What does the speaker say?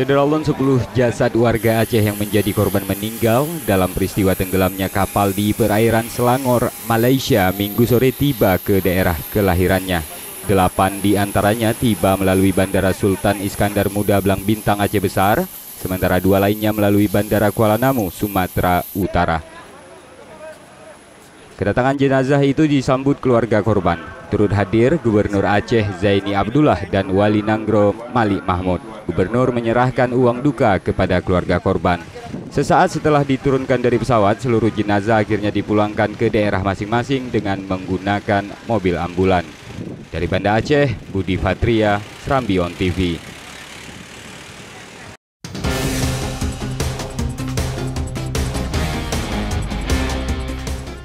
Sederalun 10 jasad warga Aceh yang menjadi korban meninggal dalam peristiwa tenggelamnya kapal di perairan Selangor, Malaysia Minggu sore tiba ke daerah kelahirannya. 8 diantaranya tiba melalui Bandara Sultan Iskandar Muda Blang Bintang Aceh Besar, sementara 2 lainnya melalui Bandara Kuala Namu, Sumatera Utara. Kedatangan jenazah itu disambut keluarga korban. Turut hadir Gubernur Aceh Zaini Abdullah dan Wali Naggroe Malik Mahmud. Gubernur menyerahkan uang duka kepada keluarga korban. Sesaat setelah diturunkan dari pesawat, seluruh jenazah akhirnya dipulangkan ke daerah masing-masing dengan menggunakan mobil ambulan. Dari Banda Aceh, Budi Fatria, SERAMBIONTV.